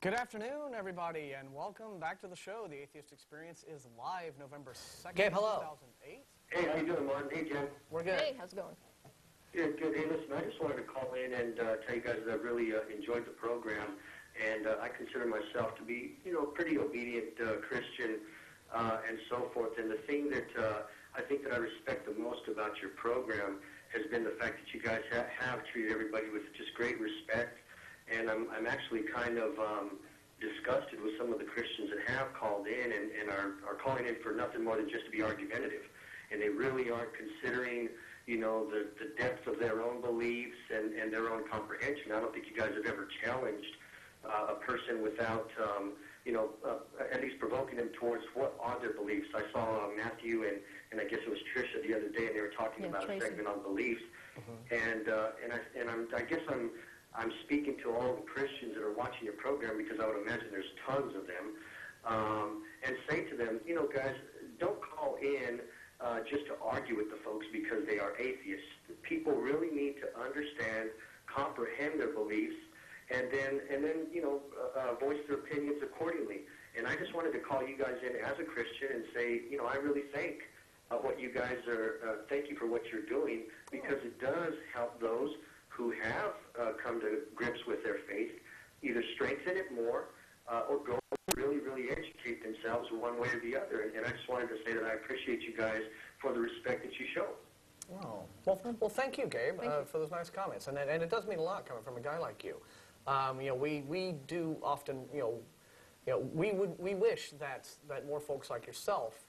Good afternoon, everybody, and welcome back to the show. The Atheist Experience is live November 2nd, Gabe, hello. 2008. Hey, how you doing, Martin? Hey, Jen. We're good. Hey, how's it going? Good, good. Hey, listen, I just wanted to call in and tell you guys that I've really enjoyed the program, and I consider myself to be, a pretty obedient Christian and so forth. And the thing that I think that I respect the most about your program has been the fact that you guys have treated everybody with just great respect. And I'm actually kind of disgusted with some of the Christians that have called in and are calling in for nothing more than just to be argumentative. And they really aren't considering, the depth of their own beliefs and their own comprehension. I don't think you guys have ever challenged a person without, at least provoking them towards what are their beliefs. I saw Matthew and I guess it was Trisha the other day, and they were talking about Tracy. a segment on beliefs. And I guess I'm speaking to all the Christians that are watching your program, because I would imagine there's tons of them, and say to them, guys, don't call in just to argue with the folks because they are atheists. People really need to understand, comprehend their beliefs, and then voice their opinions accordingly. And I just wanted to call you guys in as a Christian and say, I really thank what you guys are, thank you for what you're doing, because it does help those who have come to grips with their faith, either strengthen it more or go really, really educate themselves one way or the other. And I just wanted to say that I appreciate you guys for the respect that you show. Oh. Well, thank you, Gabe, for those nice comments. And it does mean a lot coming from a guy like you. We do often, we wish that more folks like yourself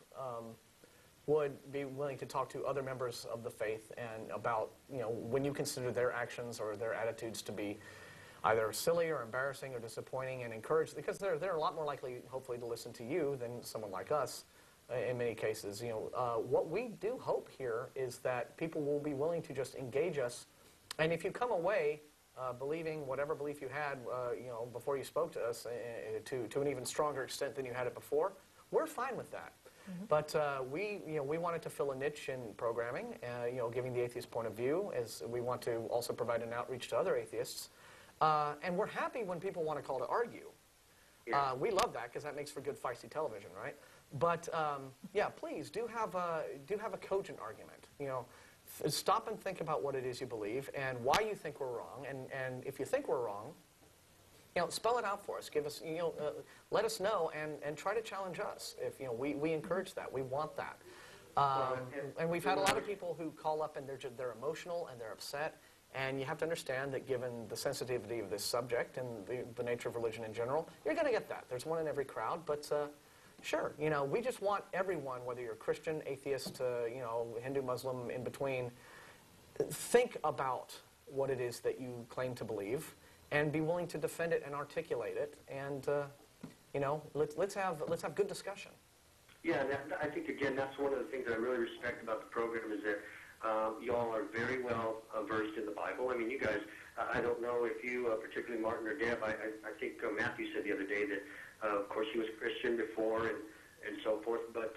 would be willing to talk to other members of the faith and about, when you consider their actions or their attitudes to be either silly or embarrassing or disappointing, and encourage, because they're a lot more likely, hopefully, to listen to you than someone like us in many cases. What we do hope here is that people will be willing to just engage us. And if you come away believing whatever belief you had, before you spoke to us to an even stronger extent than you had it before, we're fine with that. But we wanted to fill a niche in programming, giving the atheist point of view, as we want to also provide an outreach to other atheists. And we're happy when people want to call to argue. Yeah. We love that because that makes for good feisty television, right? But yeah, please do have a cogent argument. Stop and think about what it is you believe and why you think we're wrong. And if you think we're wrong, spell it out for us. Give us, let us know and try to challenge us. If we encourage that, we want that. And we've had a lot of people who call up and they're emotional and they're upset. And you have to understand that given the sensitivity of this subject and the nature of religion in general, you're going to get that. There's one in every crowd. But sure, we just want everyone, whether you're Christian, atheist, Hindu, Muslim, in between, think about what it is that you claim to believe, and be willing to defend it and articulate it, and let's have good discussion. Yeah, I think again that's one of the things that I really respect about the program is that you all are very well versed in the Bible. I mean, you guys, I don't know if you, particularly Martin or Deb, I think Matthew said the other day that of course he was Christian before and so forth, but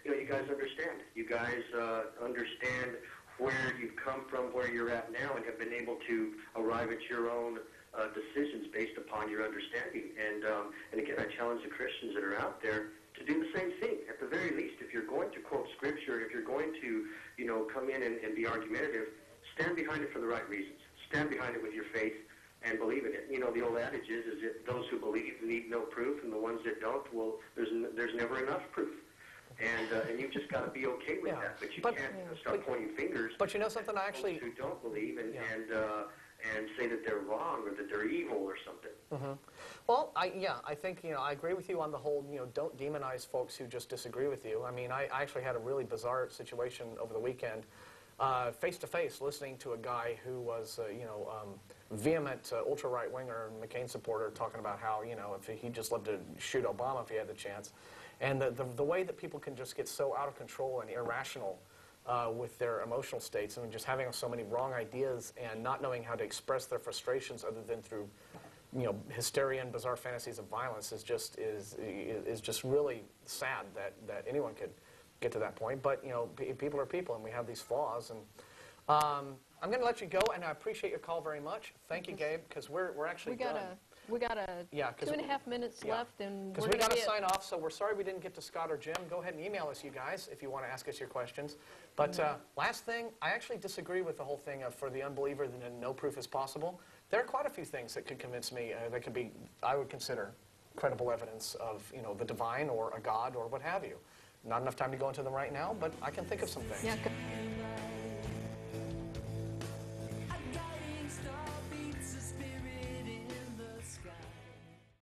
you guys understand. You guys understand where you've come from, where you're at now, and have been able to arrive at your own decisions based upon your understanding. And again, I challenge the Christians that are out there to do the same thing. At the very least, if you're going to quote Scripture, if you're going to, come in and be argumentative, stand behind it for the right reasons. Stand behind it with your faith and believe in it. The old adage is that those who believe need no proof, and the ones that don't, well, there's never enough proof. And you've just got to be okay with that. But you can't start pointing fingers. But something, I actually... who don't believe and say that they're wrong or that they're evil or something. Well, I think, I agree with you on the whole, don't demonize folks who just disagree with you. I mean, I actually had a really bizarre situation over the weekend, face-to-face, listening to a guy who was, vehement ultra-right-winger and McCain supporter talking about how, if he'd just love to shoot Obama if he had the chance. And the way that people can just get so out of control and irrational with their emotional states, and just having so many wrong ideas and not knowing how to express their frustrations other than through, hysteria and bizarre fantasies of violence is just really sad that anyone could get to that point. But people are people, and we have these flaws. And I'm going to let you go, and I appreciate your call very much. Thank you, Gabe, because we're actually done. We got Yeah, 2.5 minutes left, and because we got to sign off, so we're sorry we didn't get to Scott or Jim. Go ahead and email us, you guys, if you want to ask us your questions. But last thing, I actually disagree with the whole thing of for the unbeliever that no proof is possible. There are quite a few things that could convince me that could be, I would consider, credible evidence of, you know, the divine or a God or what have you. Not enough time to go into them right now, but I can think of some things. Yeah.